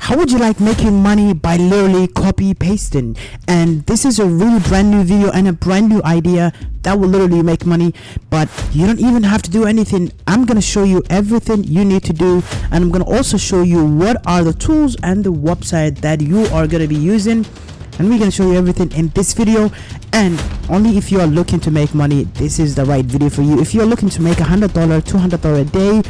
how would you like making money by literally copy pasting? And this is a really brand new video and a brand new idea that will literally make money, but you don't even have to do anything. I'm gonna show you everything you need to do, and I'm gonna also show you what are the tools and the website that you are gonna be using, and we're gonna show you everything in this video. And only if you are looking to make money, this is the right video for you. If you're looking to make $100, $200 a day,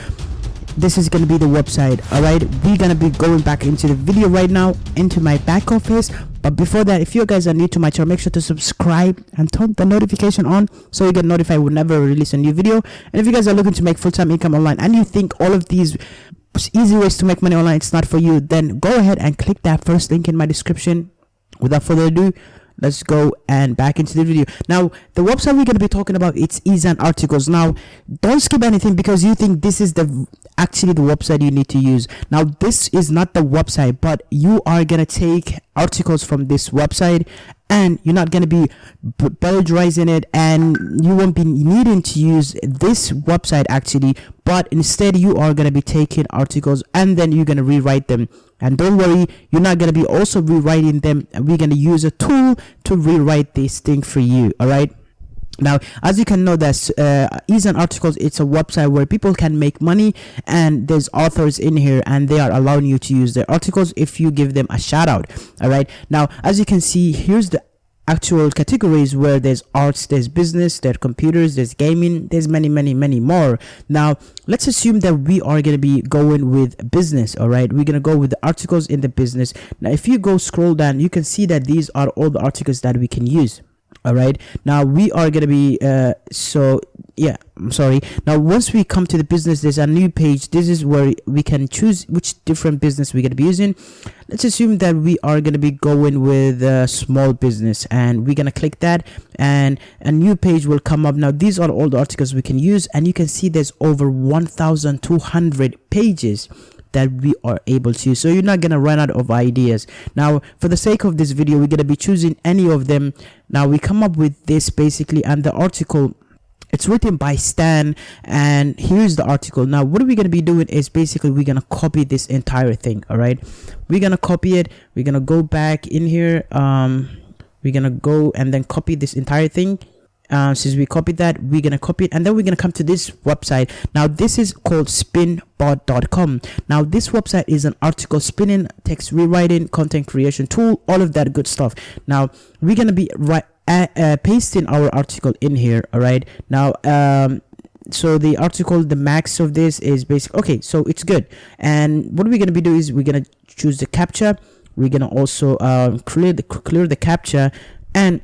this is going to be the website. All right, we're going to be going back into the video right now, into my back office. But before that, if you guys are new to my channel, make sure to subscribe and turn the notification on so you get notified whenever I release a new video. And if you guys are looking to make full-time income online and you think all of these easy ways to make money online it's not for you, then go ahead and click that first link in my description. Without further ado, let's go and back into the video. Now, the website we're going to be talking about, it's ease and articles. Now, don't skip anything because you think this is actually the website you need to use. Now, this is not the website, but you are going to take articles from this website, and you're not going to be plagiarizing it, and you won't be needing to use this website actually, but instead you are going to be taking articles and then you're going to rewrite them. And don't worry, you're not going to be also rewriting them. We're going to use a tool to rewrite this thing for you. All right. Now, as you can know, that's Ease and Articles. It's a website where people can make money, and there's authors in here, and they are allowing you to use their articles if you give them a shout out. All right. Now, as you can see, here's the actual categories where there's arts, there's business, there's computers, there's gaming, there's many more. Now, let's assume that we are going to be going with business. All right, we're going to go with the articles in the business. Now, if you go scroll down, you can see that these are all the articles that we can use. All right, now we are going to be now once we come to the business, there's a new page. This is where we can choose which different business we're going to be using. Let's assume that we are going to be going with small business, and we're going to click that, and a new page will come up. Now, these are all the articles we can use, and you can see there's over 1,200 pages that we are able to use, so you're not gonna run out of ideas. Now, for the sake of this video, we're gonna be choosing any of them. Now, we come up with this basically, and the article, it's written by Stan, and here's the article. Now, what we're gonna be doing is basically we're gonna copy this entire thing. All right, we're gonna copy it. We're gonna go back in here. We're gonna go and then copy this entire thing. Since we copied that, we're gonna copy it, and then we're gonna come to this website. Now, this is called spinbot.com. Now, this website is an article spinning, text rewriting, content creation tool, all of that good stuff. Now, we're gonna be pasting our article in here. All right, now so the article, the max of this is basic. Okay, so it's good. And what we're gonna be doing is we're gonna choose the captcha. We're gonna also clear the captcha, and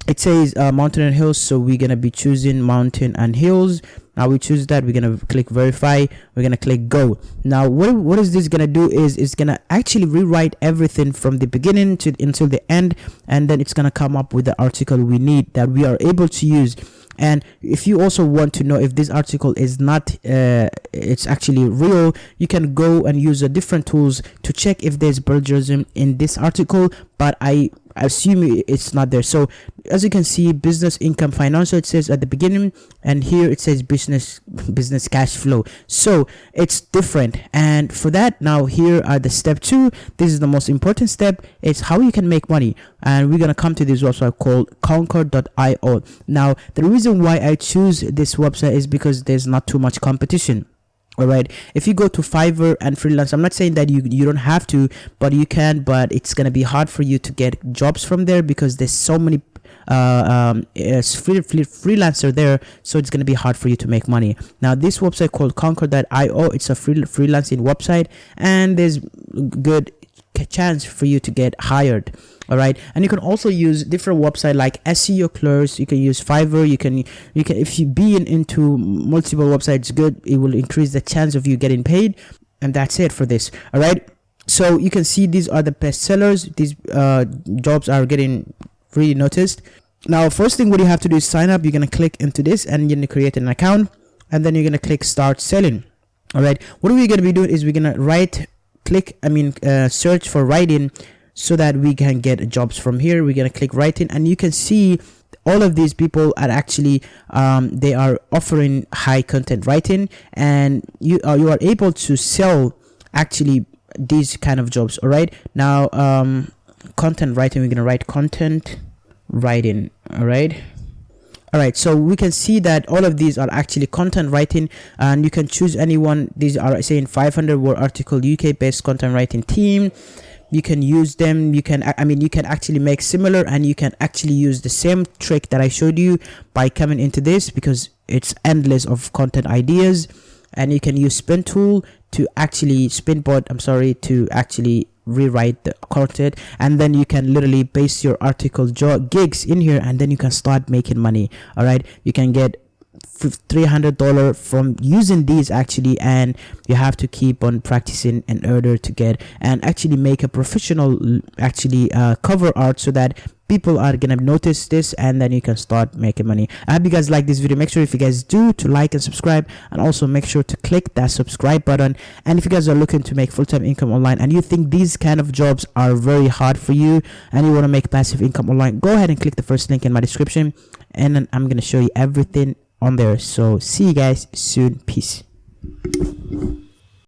it says mountain and hills, so we're gonna be choosing mountain and hills. Now we choose that. We're gonna click verify. We're gonna click go. Now, what is this gonna do is it's gonna actually rewrite everything from the beginning to until the end, and then it's gonna come up with the article we need that we are able to use. And if you also want to know if this article is not it's actually real, you can go and use different tools to check if there's plagiarism in this article, but I assume it's not there. So as you can see, business, income, financial, it says at the beginning, and here it says business cash flow, so it's different. And for that, now here are the step 2. This is the most important step. It's how you can make money, and we're gonna come to this website called conquer.io. Now, the reason why I choose this website is because there's not too much competition. All right, if you go to Fiverr and freelance, I'm not saying that you don't have to, but you can, but it's gonna be hard for you to get jobs from there because there's so many freelancer there, so it's gonna be hard for you to make money. Now, this website called conquer.io, it's a freelancing website, and there's good chance for you to get hired. All right, and you can also use different websites like SEO Clerks. You can use Fiverr. You can if you be into multiple websites, good, it will increase the chance of you getting paid. And that's it for this. All right, so you can see these are the best sellers. These jobs are getting really noticed. Now, first thing what you have to do is sign up. You're gonna click into this, and you're gonna create an account, and then you're gonna click start selling. All right, what we're gonna be doing is we're gonna search for writing, so that we can get jobs from here. We're gonna click writing, and you can see all of these people are actually they are offering high content writing, and you are able to sell actually these kind of jobs. All right, now content writing, we're gonna write content writing. All right, so we can see that all of these are actually content writing, and you can choose anyone. These are saying 500 word article, UK based content writing team. You can use them. You can, I mean, you can actually make similar, and you can actually use the same trick that I showed you by coming into this, because it's endless of content ideas. And you can use spin tool to actually to actually rewrite the content, and then you can literally base your article gigs in here, and then you can start making money. All right, you can get $300 from using these actually, and you have to keep on practicing in order to get and actually make a professional actually cover art, so that people are gonna notice this, and then you can start making money. I hope you guys like this video. Make sure, if you guys do, to like and subscribe, and also make sure to click that subscribe button. And if you guys are looking to make full-time income online, and you think these kind of jobs are very hard for you, and you want to make passive income online, go ahead and click the first link in my description, and then I'm gonna show you everything on there. So see you guys soon. Peace.